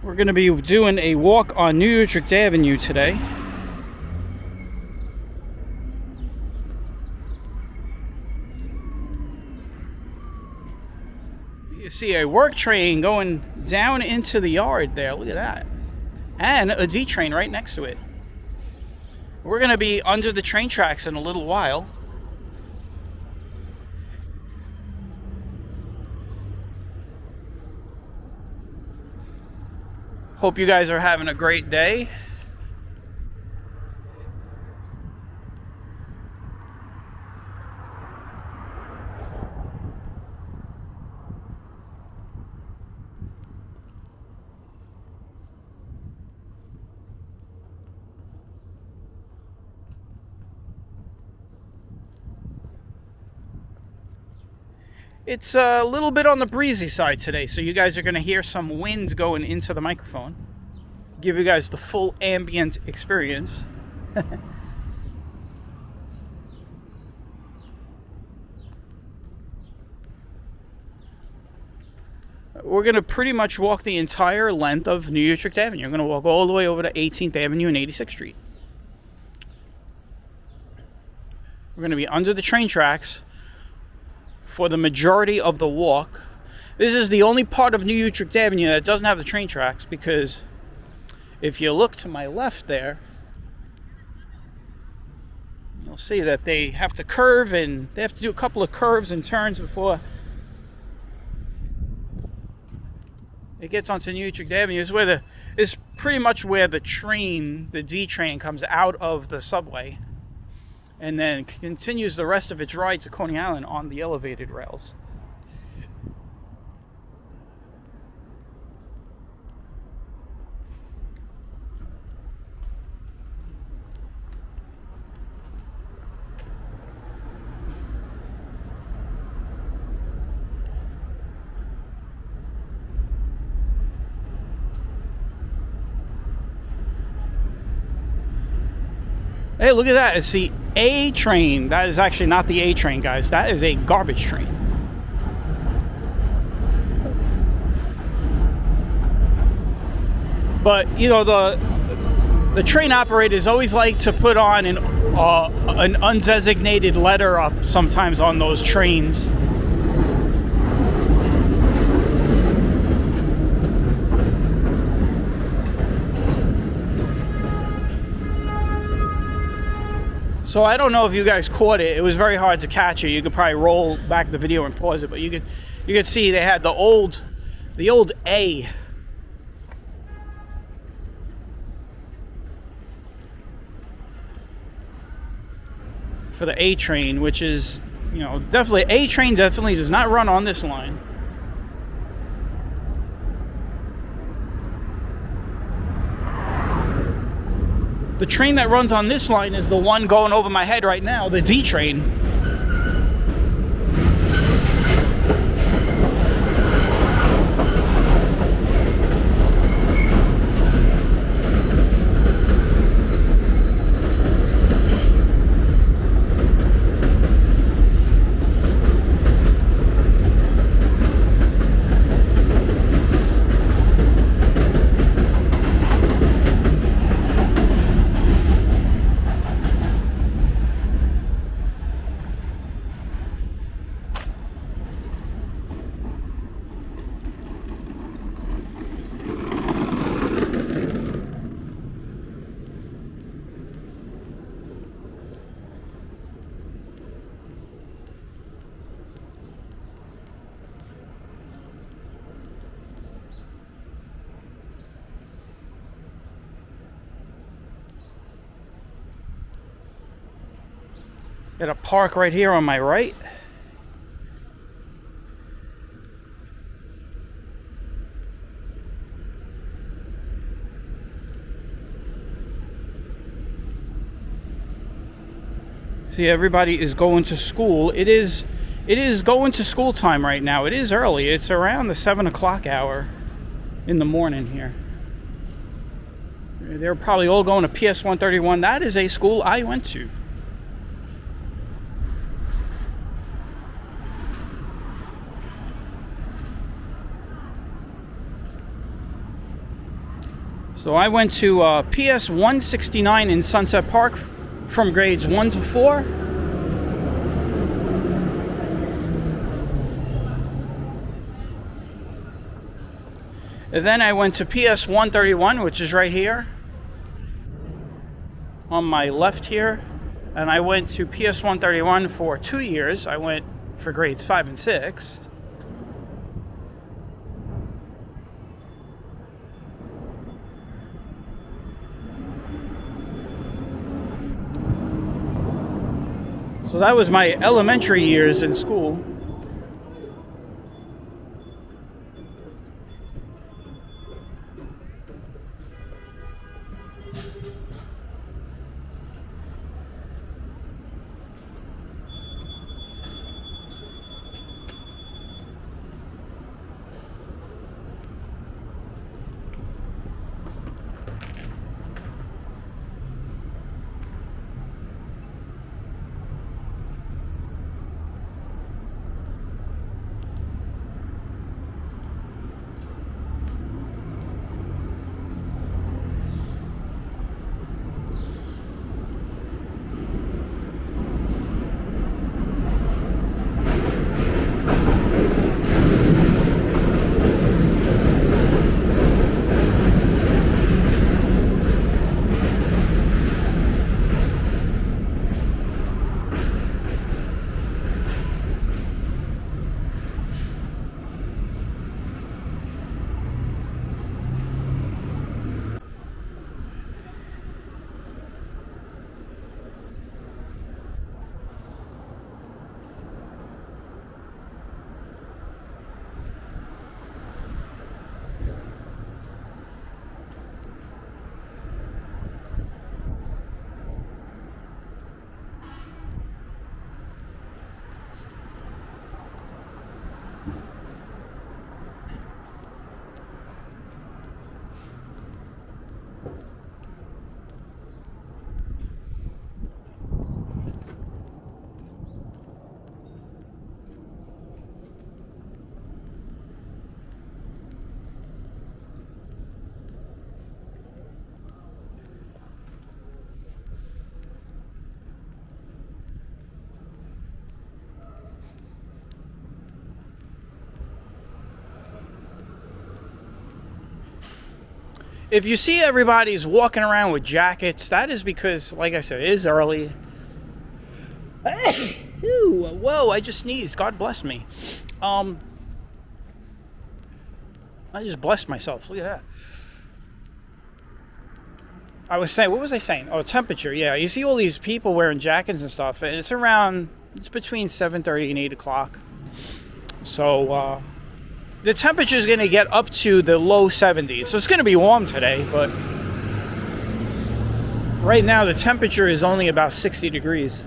We're going to be doing a walk on New Utrecht Avenue today. You see a work train going down into the yard there. Look at that. And a D train right next to it. We're going to be under the train tracks in a little while. Hope you guys are having a great day. It's a little bit on the breezy side today, so you guys are going to hear some wind going into the microphone. Give you guys the full ambient experience. We're going to pretty much walk the entire length of New Utrecht Avenue. We're going to walk all the way over to 18th Avenue and 86th Street. We're going to be under the train tracks for the majority of the walk. This is the only part of New Utrecht Avenue that doesn't have the train tracks, because if you look to my left there, you'll see that they have to curve, and they have to do a couple of curves and turns before it gets onto New Utrecht Avenue. It's pretty much where the D train comes out of the subway and then continues the rest of its ride to Coney Island on the elevated rails. Hey, look at that. It's the A train. That is actually not the A train, guys. That is a garbage train. But, you know, the train operators always like to put on an undesignated letter up sometimes on those trains. So I don't know if you guys caught it. It was very hard to catch it. You could probably roll back the video and pause it, but you could see they had the old A for the A train, which is, you know, definitely A train definitely does not run on this line. The train that runs on this line is the one going over my head right now, the D train. Got a park right here on my right. See, everybody is going to school. It is going to school time right now. It is early. It's around the 7 o'clock hour in the morning here. They're probably all going to PS 131. That is a school I went to. So I went to PS 169 in Sunset Park from grades 1 to 4. And then I went to PS 131, which is right here on my left here. And I went to PS 131 for 2 years. I went for grades 5 and 6. So that was my elementary years in school. If you see everybody's walking around with jackets, that is because, like I said, it is early. Ew, whoa, I just sneezed. God bless me. I just blessed myself. Look at that. I was saying, what was I saying? Oh, temperature. Yeah, you see all these people wearing jackets and stuff, and it's between 7:30 and 8 o'clock. So, the temperature is going to get up to the low 70s. So it's going to be warm today, but right now the temperature is only about 60 degrees.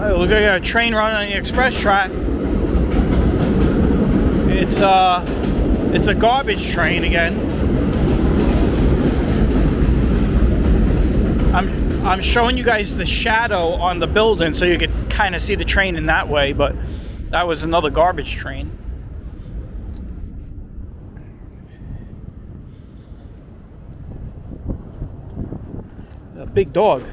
Look, I got a train running on the express track. It's a garbage train again. I'm showing you guys the shadow on the building so you could kind of see the train in that way, but that was another garbage train. A big dog.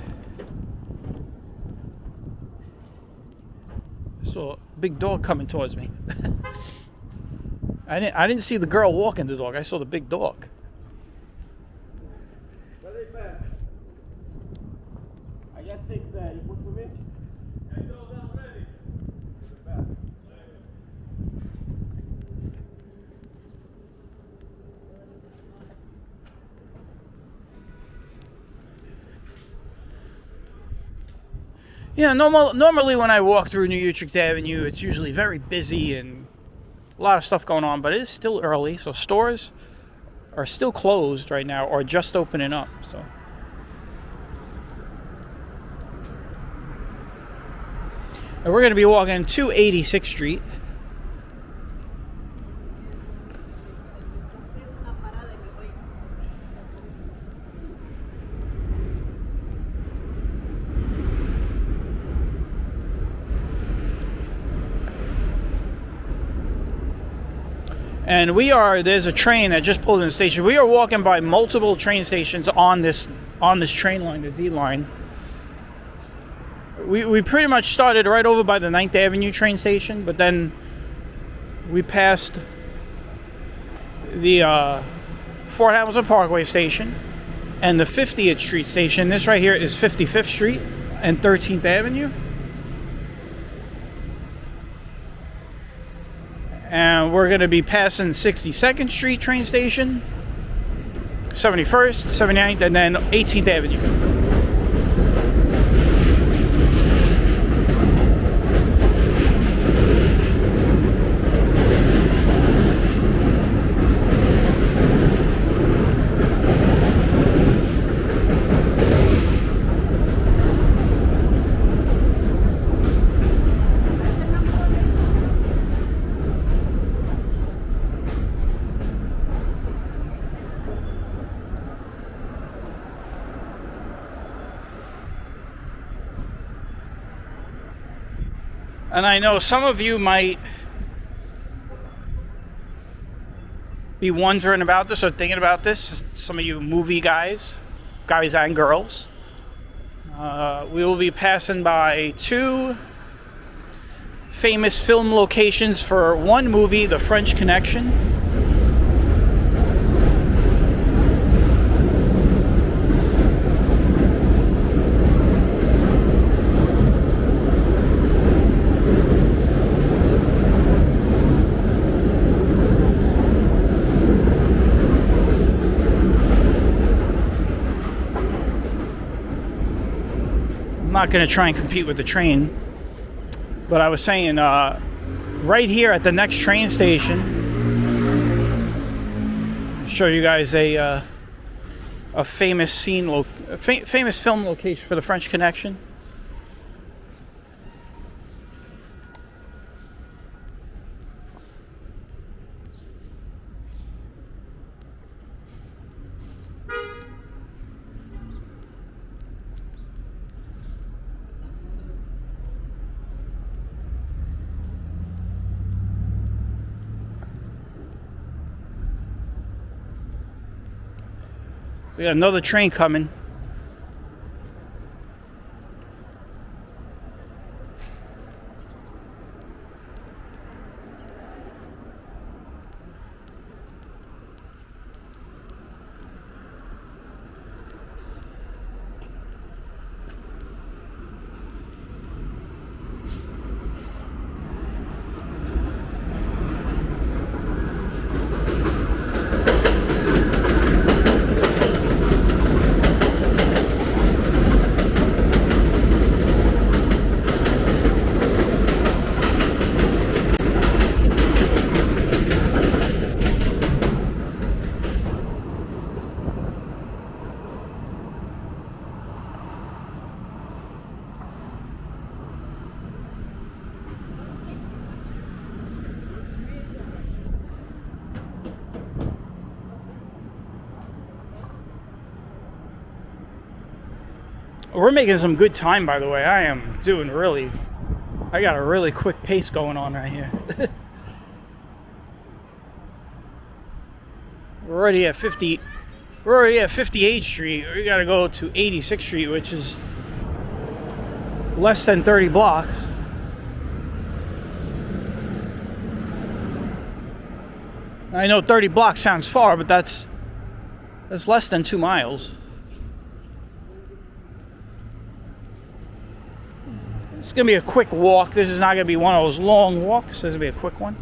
Saw a big dog coming towards me. I didn't see the girl walking the dog. I saw the big dog. Where they been? I got 6 there. You put for me? Hey, no, I'm ready. Yeah, normally when I walk through New Utrecht Avenue, it's usually very busy and a lot of stuff going on, but it is still early, so stores are still closed right now or just opening up. So And we're going to be walking to 86th Street. And there's a train that just pulled in the station. We are walking by multiple train stations on this train line, the D line. We pretty much started right over by the 9th Avenue train station, but then we passed the Fort Hamilton Parkway station and the 50th Street station. This right here is 55th Street and 13th Avenue. And we're going to be passing 62nd Street train station, 71st, 79th, and then 18th Avenue. And I know some of you might be wondering about this or thinking about this. Some of you movie guys and girls. We will be passing by two famous film locations for one movie, The French Connection. I'm not going to try and compete with the train, but I was saying right here at the next train station, I'll show you guys a famous famous film location for The French Connection. We got another train coming. We're making some good time, by the way. I got a really quick pace going on right here. We're already at 58th Street. We got to go to 86th Street, which is less than 30 blocks. I know 30 blocks sounds far, but that's less than 2 miles. It's going to be a quick walk. This is not going to be one of those long walks. This is going to be a quick one.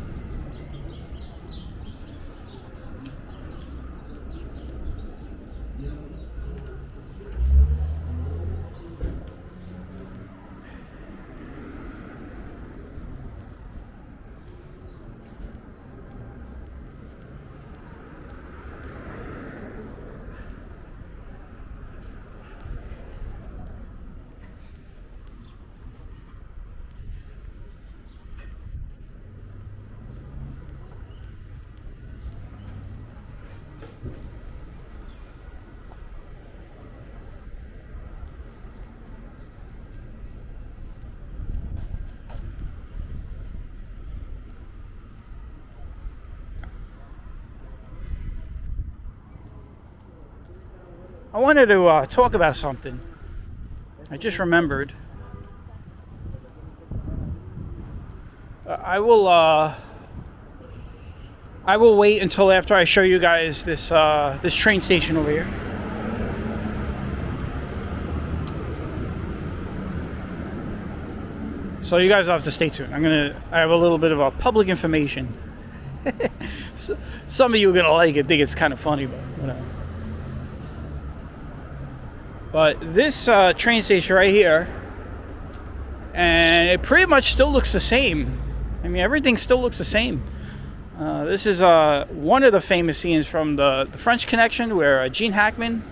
I wanted to talk about something. I just remembered. I will wait until after I show you guys this this train station over here. So you guys will have to stay tuned. I have a little bit of public information. So, some of you are gonna like it, think it's kind of funny, but whatever. But this train station right here, and it pretty much still looks the same. I mean, everything still looks the same. This is one of the famous scenes from the French Connection, where Gene Hackman,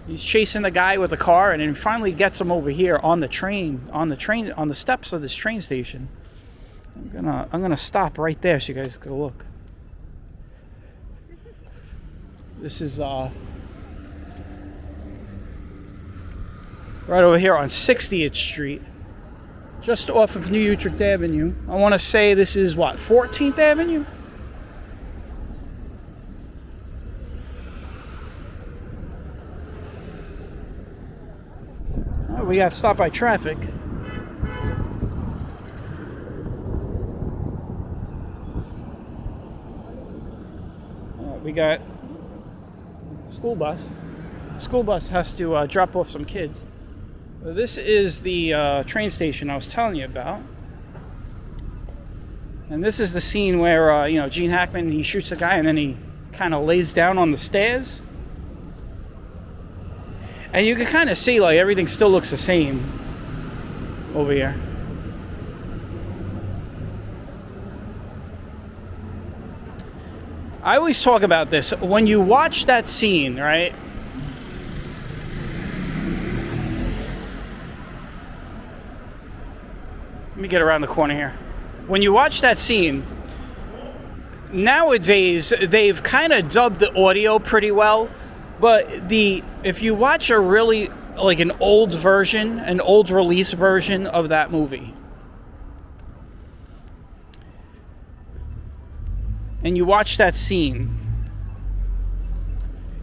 he's chasing the guy with the car, and then he finally gets him over here on the steps of this train station. I'm gonna stop right there so you guys can look. This is right over here on 60th Street, just off of New Utrecht Avenue. I want to say this is what, 14th Avenue? Oh, we got stopped by traffic. We got school bus. School bus has to drop off some kids. This is the train station I was telling you about. And this is the scene where, Gene Hackman, he shoots a guy and then he kind of lays down on the stairs. And you can kind of see, like, everything still looks the same over here. I always talk about this. When you watch that scene, right? Let me get around the corner here. When you watch that scene, nowadays they've kind of dubbed the audio pretty well, but if you watch a really, like, an old version, an old release version of that movie, and you watch that scene,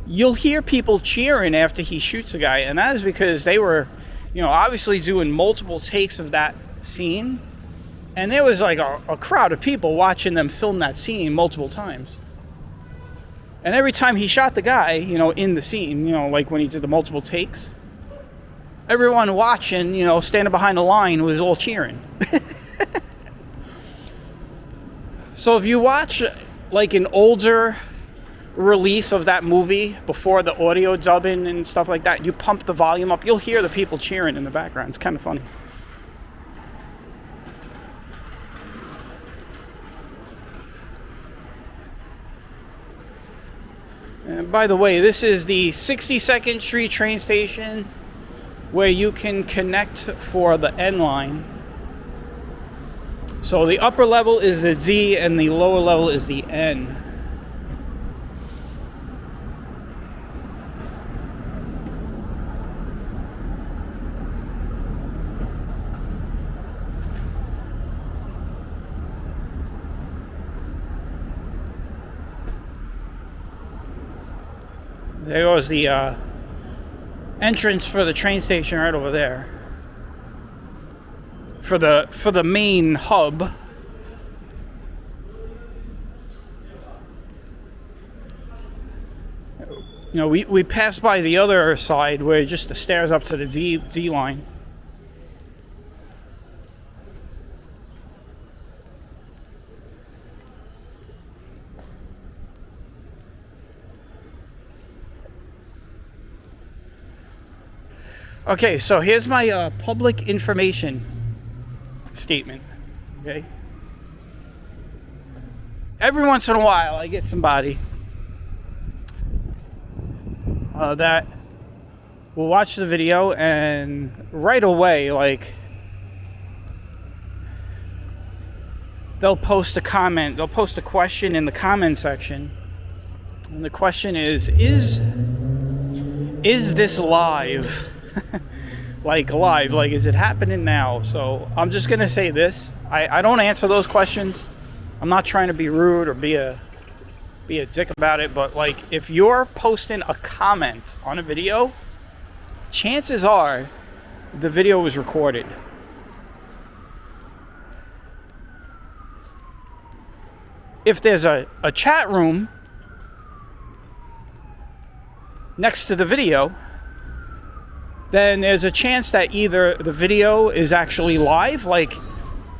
you'll hear people cheering after he shoots a guy, and that is because they were, obviously doing multiple takes of that scene, and there was like a crowd of people watching them film that scene multiple times. And every time he shot the guy, in the scene, like when he did the multiple takes, everyone watching, standing behind the line was all cheering. So if you watch like an older release of that movie before the audio dubbing and stuff like that, you pump the volume up, you'll hear the people cheering in the background. It's kind of funny. And by the way, this is the 62nd Street train station where you can connect for the N line. So the upper level is the D and the lower level is the N. There goes the entrance for the train station right over there. For the main hub. We passed by the other side where just the stairs up to the D line. Okay, so here's my public information statement. Okay. Every once in a while, I get somebody that will watch the video and right away, like, they'll post a comment, they'll post a question in the comment section, and the question is this live? Like live, like, is it happening now? So I'm just gonna say this. I don't answer those questions. I'm not trying to be rude or be a be a dick about it, but like if you're posting a comment on a video, chances are the video was recorded. If there's a chat room next to the video, then there's a chance that either the video is actually live, like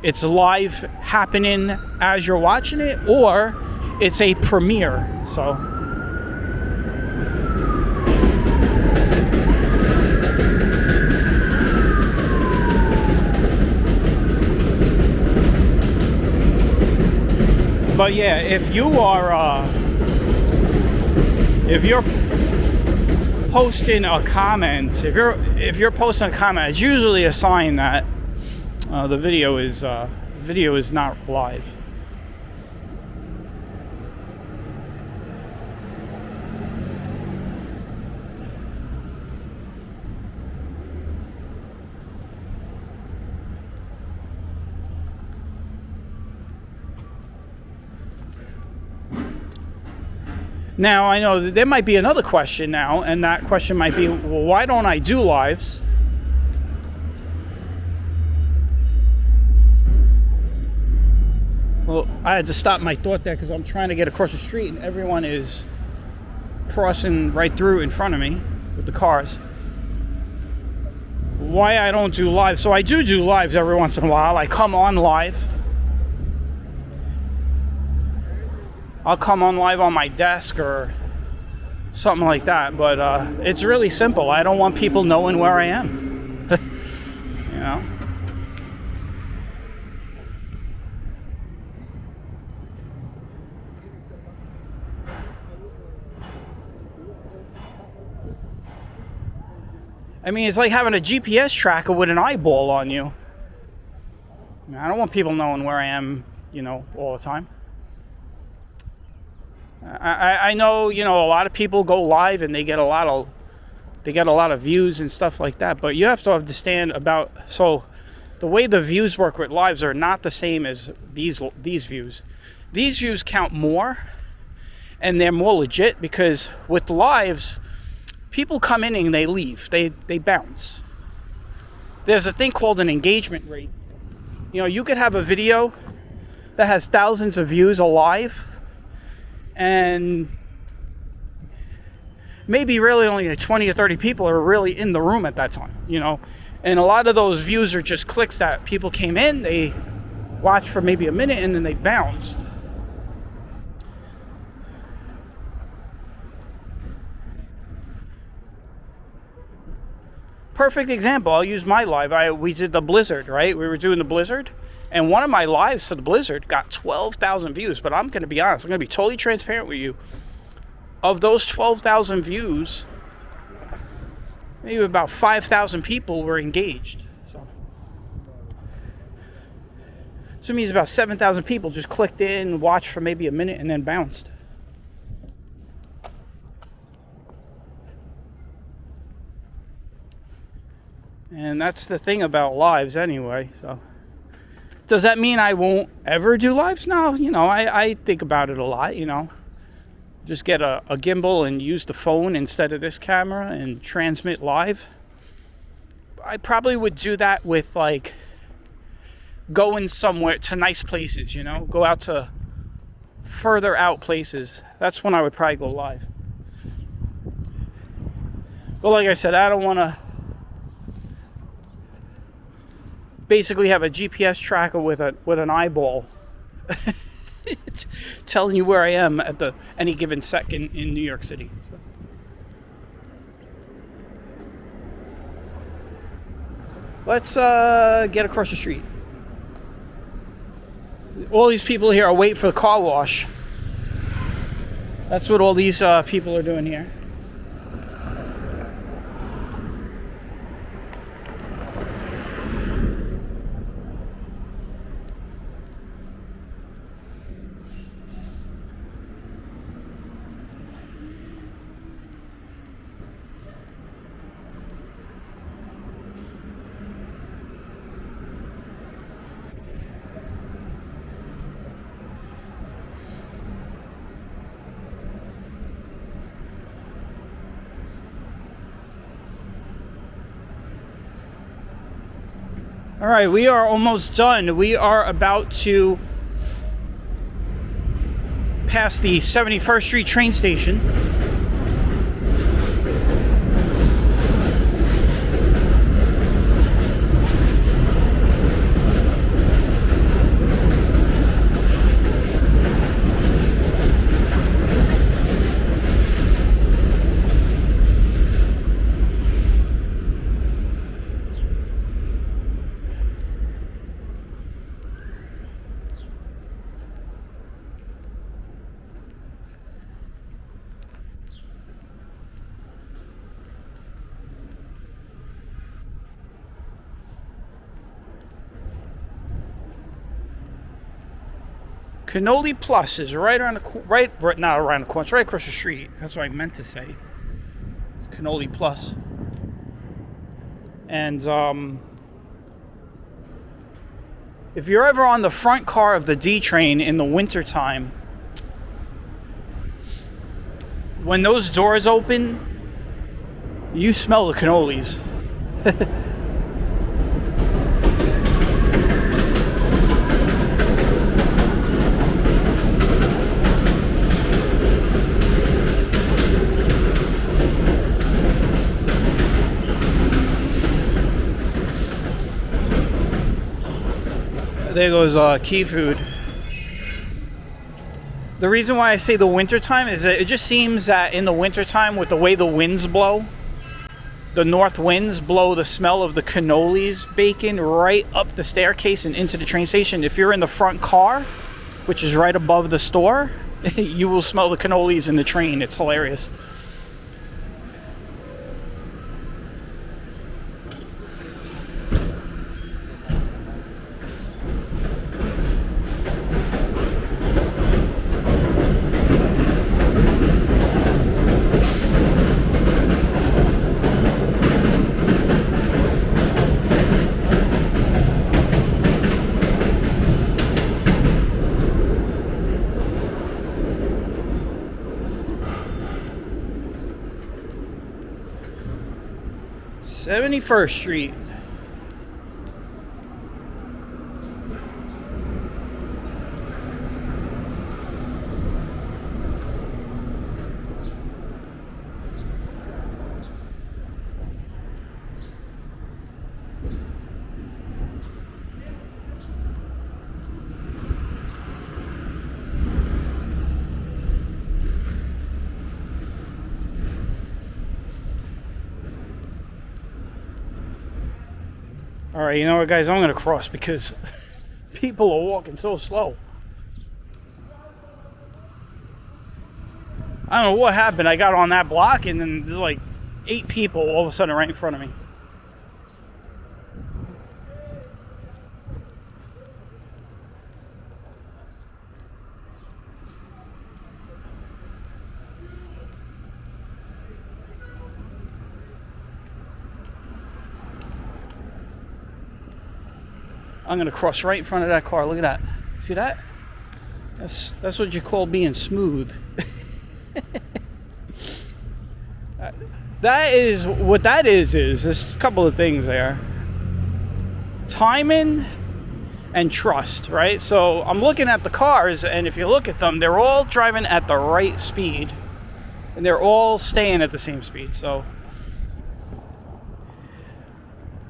it's live happening as you're watching it, or it's a premiere. So but yeah, if you're posting a comment, if you're posting a comment, it's usually a sign that the video is not live. Now, I know that there might be another question now, and that question might be, well, why don't I do lives? Well, I had to stop my thought there because I'm trying to get across the street and everyone is crossing right through in front of me with the cars. Why I don't do live? So I do lives every once in a while. I come on live. I'll come on live on my desk or something like that, but it's really simple. I don't want people knowing where I am. You know? I mean, it's like having a GPS tracker with an eyeball on you. I don't want people knowing where I am, you know, all the time. I know, you know, a lot of people go live and they get a lot of views and stuff like that, but you have to understand about, so the way the views work with lives are not the same as these views. These views count more and they're more legit because with lives, people come in and they leave, they bounce. There's a thing called an engagement rate. You know, you could have a video that has thousands of views alive, and maybe really only like 20 or 30 people are really in the room at that time, you know. And a lot of those views are just clicks that people came in, they watched for maybe a minute, and then they bounced. Perfect example, I'll use my live. We did the Blizzard, right? We were doing the Blizzard. And one of my lives for the Blizzard got 12,000 views. But I'm going to be honest. I'm going to be totally transparent with you. Of those 12,000 views, maybe about 5,000 people were engaged. So it means about 7,000 people just clicked in, watched for maybe a minute, and then bounced. And that's the thing about lives anyway. So does that mean I won't ever do lives? No, you know, I think about it a lot, you know. Just get a gimbal and use the phone instead of this camera and transmit live. I probably would do that with like going somewhere to nice places, you know. Go out to further out places. That's when I would probably go live. But like I said, I don't want to basically have a GPS tracker with an eyeball telling you where I am at any given second in New York City. So. Let's get across the street. All these people here are waiting for the car wash. That's what all these people are doing here. All right, we are almost done. We are about to pass the 71st Street train station. Cannoli Plus is right around the not around the corner, it's right across the street. That's what I meant to say. Cannoli Plus. And if you're ever on the front car of the D train in the wintertime, when those doors open, you smell the cannolis. There goes Key Food. The reason why I say the wintertime is that it just seems that in the wintertime, with the way the winds blow, the north winds blow the smell of the cannolis bacon right up the staircase and into the train station. If you're in the front car, which is right above the store, you will smell the cannolis in the train. It's hilarious. '71st Street. Alright, you know what, guys? I'm going to cross because people are walking so slow. I don't know what happened. I got on that block and then there's like 8 people all of a sudden right in front of me. I'm gonna cross right in front of that car. Look at that. See that? That's what you call being smooth. That is what that is. There's a couple of things there. Timing and trust, right? So I'm looking at the cars, and if you look at them, they're all driving at the right speed, and they're all staying at the same speed. So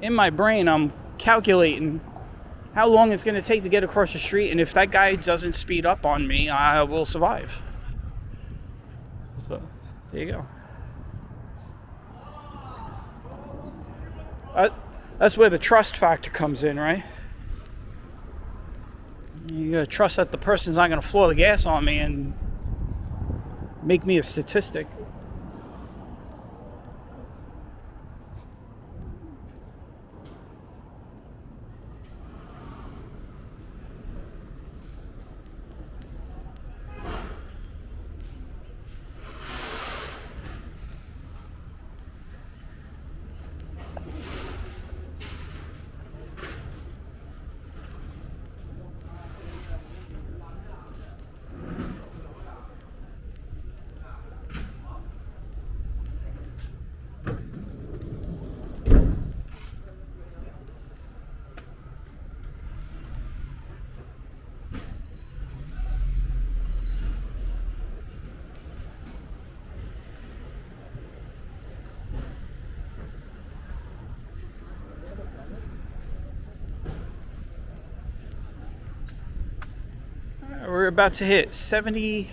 in my brain, I'm calculating how long it's going to take to get across the street, and if that guy doesn't speed up on me, I will survive. So, there you go. That's where the trust factor comes in, right? You gotta trust that the person's not going to floor the gas on me and make me a statistic. about to hit 70.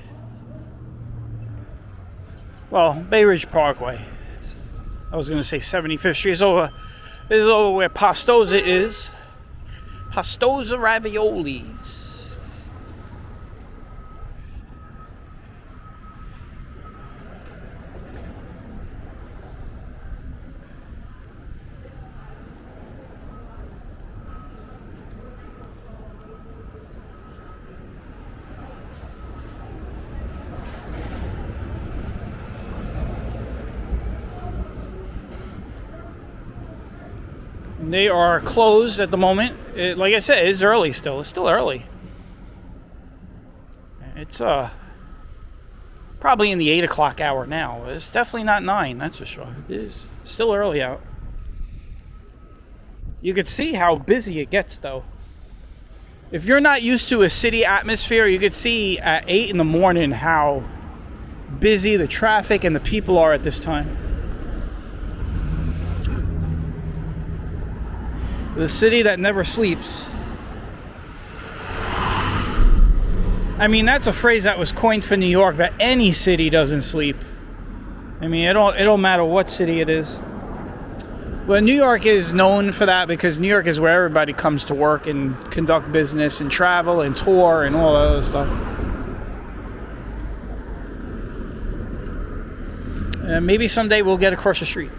Well, Bay Ridge Parkway. I was going to say 75th Street. This is over where Pastoza is. Pastoza Raviolis. They are closed at the moment. Like I said, it's early still. It's still early. It's probably in the 8 o'clock hour now. It's definitely not 9, that's for sure. It is still early out. You could see how busy it gets, though. If you're not used to a city atmosphere, you could see at 8 in the morning how busy the traffic and the people are at this time. The city that never sleeps. I mean, that's a phrase that was coined for New York, that any city doesn't sleep. I mean, it don't matter what city it is. But New York is known for that because New York is where everybody comes to work and conduct business and travel and tour and all that other stuff. Maybe someday we'll get across the street.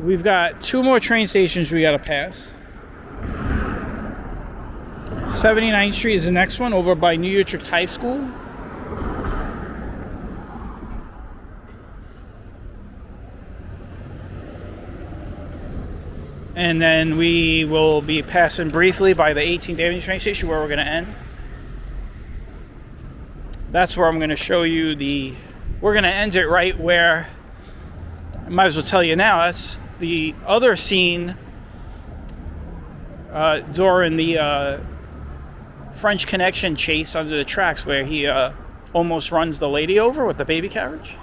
We've got 2 more train stations we got to pass. 79th Street is the next one, over by New Utrecht High School. And then we will be passing briefly by the 18th Avenue train station where we're going to end. That's where I'm going to show you we're going to end it right where, I might as well tell you now, that's the other scene during the French Connection chase under the tracks where he almost runs the lady over with the baby carriage.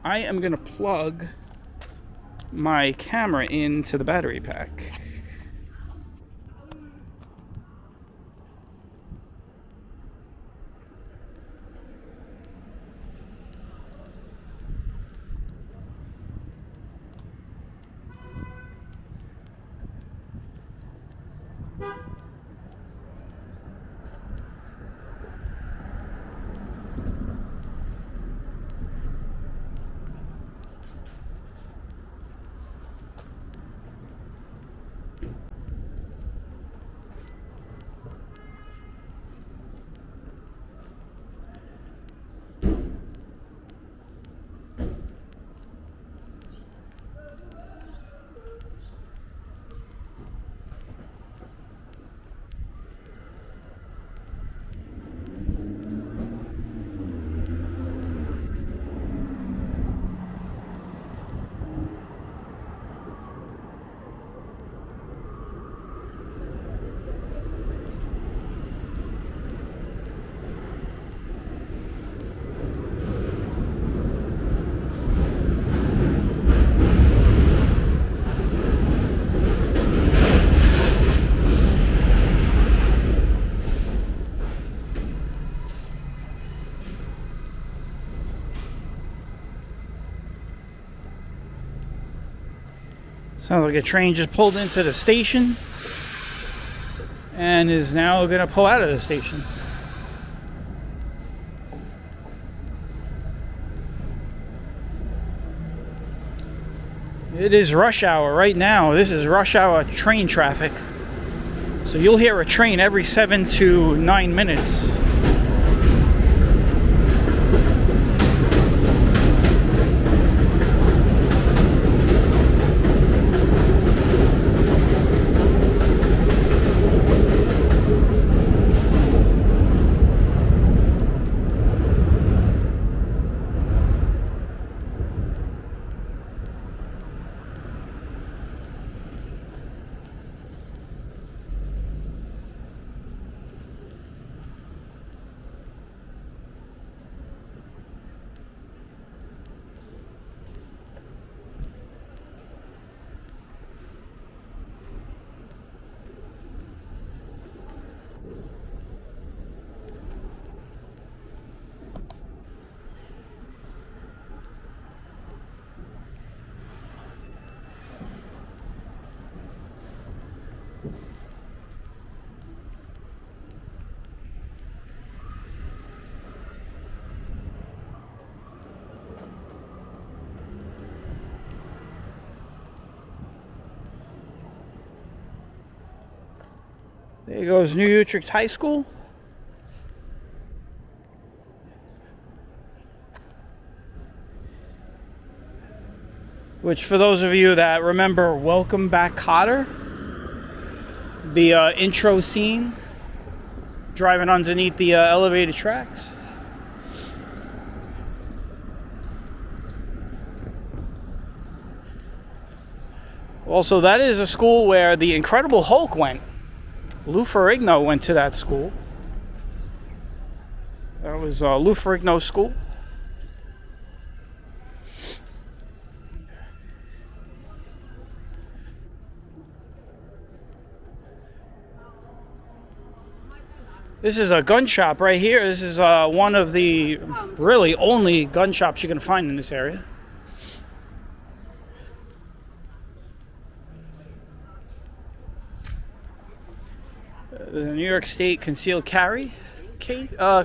I am going to plug my camera into the battery pack. Sounds like a train just pulled into the station and is now going to pull out of the station. It is rush hour right now. This is rush hour train traffic. So you'll hear a train every 7 to 9 minutes. There goes New Utrecht High School. Which, for those of you that remember Welcome Back Kotter, the intro scene, driving underneath the elevated tracks. Also, that is a school where the Incredible Hulk went. Lou Ferrigno went to that school. That was Lou Ferrigno's school. This is a gun shop right here. This is one of the really only gun shops you can find in this area. The New York State concealed carry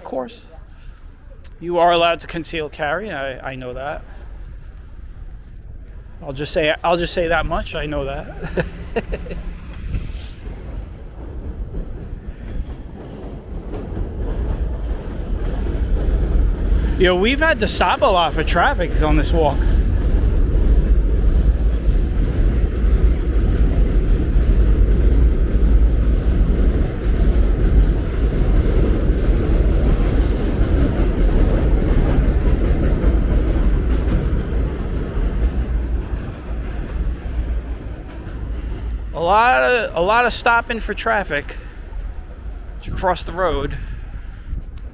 course. You are allowed to conceal carry. I know that. I'll just say that much. I know that. We've had to stop a lot for traffic on this walk. A lot of stopping for traffic to cross the road.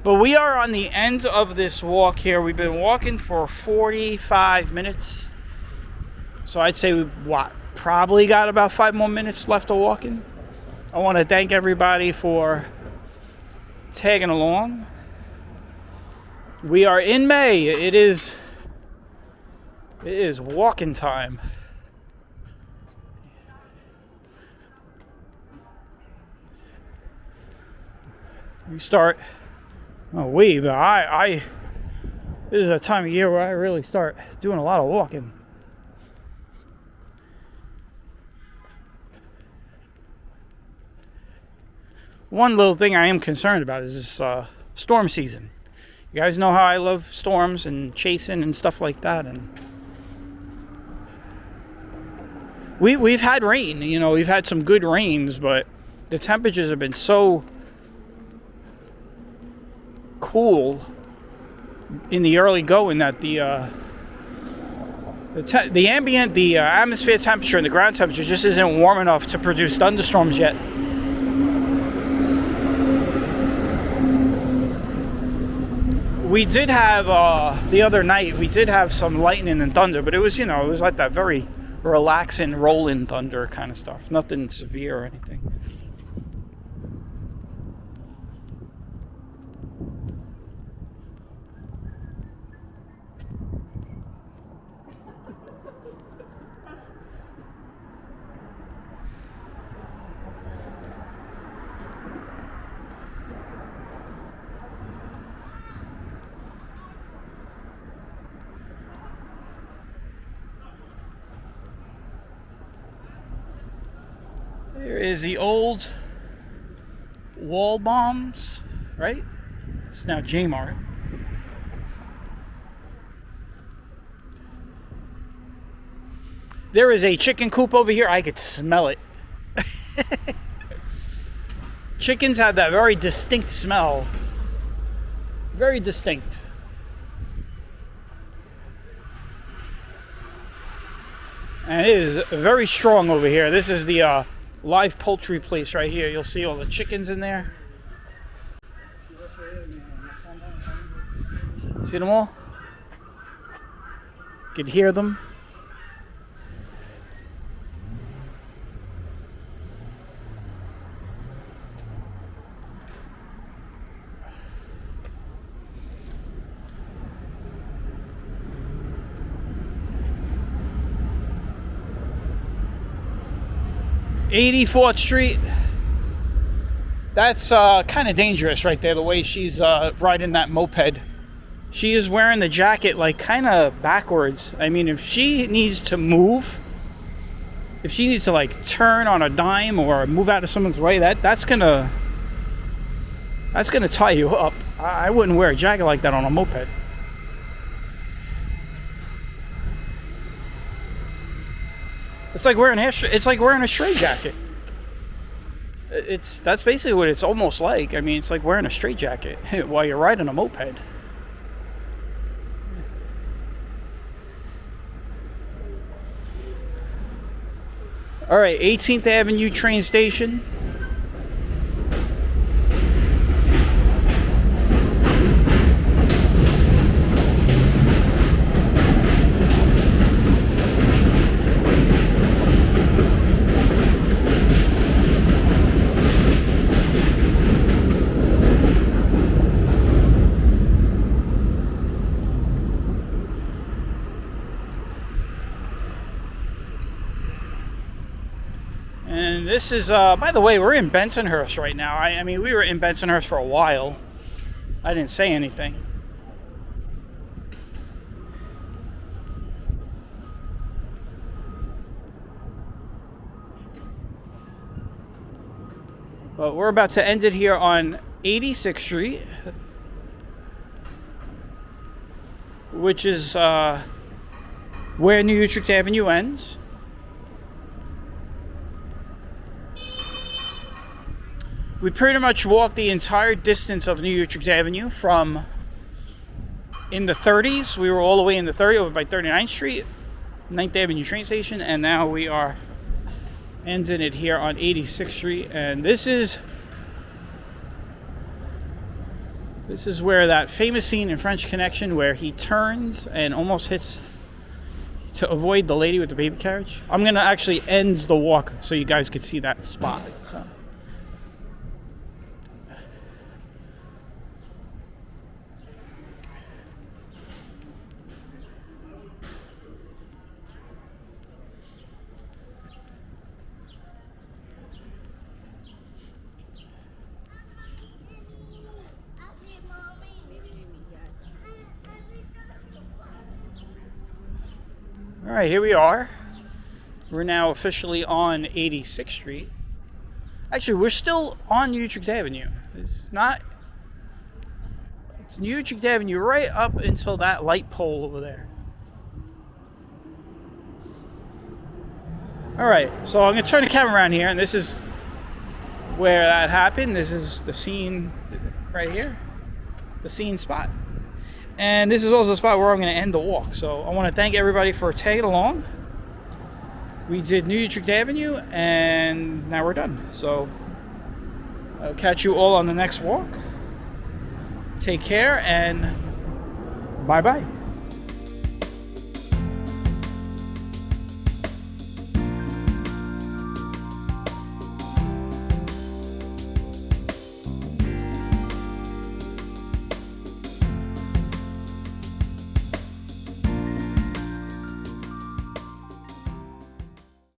But we are on the end of this walk here. We've been walking for 45 minutes. So I'd say we probably got about 5 more minutes left of walking. I want to thank everybody for tagging along. We are in May. It is walking time. We start. But I this is a time of year where I really start doing a lot of walking. One little thing I am concerned about is this storm season. You guys know how I love storms and chasing and stuff like that, and we've had rain. We've had some good rains, but the temperatures have been so cool in the early going that the atmosphere temperature and the ground temperature just isn't warm enough to produce thunderstorms yet. We did have the other night. We did have some lightning and thunder, but it was like that very relaxing, rolling thunder kind of stuff. Nothing severe or anything. There is the old Wall Bombs, right? It's now J-Mart. There is a chicken coop over here. I could smell it. Chickens have that very distinct smell. Very distinct. And it is very strong over here. This is the live poultry place right here. You'll see all the chickens in there. See them all? You can hear them. '84th Street. That's kind of dangerous right there, the way she's riding that moped. She is wearing the jacket like kind of backwards. I mean, if she needs to move, if she needs to like turn on a dime or move out of someone's way, that's gonna tie you up. I wouldn't wear a jacket like that on a moped. It's like wearing a straight jacket. That's basically what it's almost like. I mean, it's like wearing a straight jacket while you're riding a moped. All right, 18th Avenue train station. And this is, by the way, we're in Bensonhurst right now. I mean, we were in Bensonhurst for a while. I didn't say anything. But we're about to end it here on 86th Street, which is where New Utrecht Avenue ends. We pretty much walked the entire distance of New Utrecht Avenue from in the 30s. We were all the way in the 30s over by 39th Street, 9th Avenue train station, and now we are ending it here on 86th Street. And this is where that famous scene in French Connection where he turns and almost hits to avoid the lady with the baby carriage. I'm gonna actually end the walk so you guys could see that spot. So. All right, here we are. We're now officially on 86th Street. Actually, we're still on Utrecht Avenue. It's New Utrecht Avenue right up until that light pole over there. All right, so I'm gonna turn the camera around here, and this is where that happened. This is the scene right here, the scene spot. And this is also the spot where I'm going to end the walk. So I want to thank everybody for tagging along. We did New Utrecht Avenue, and now we're done. So I'll catch you all on the next walk. Take care, and bye-bye.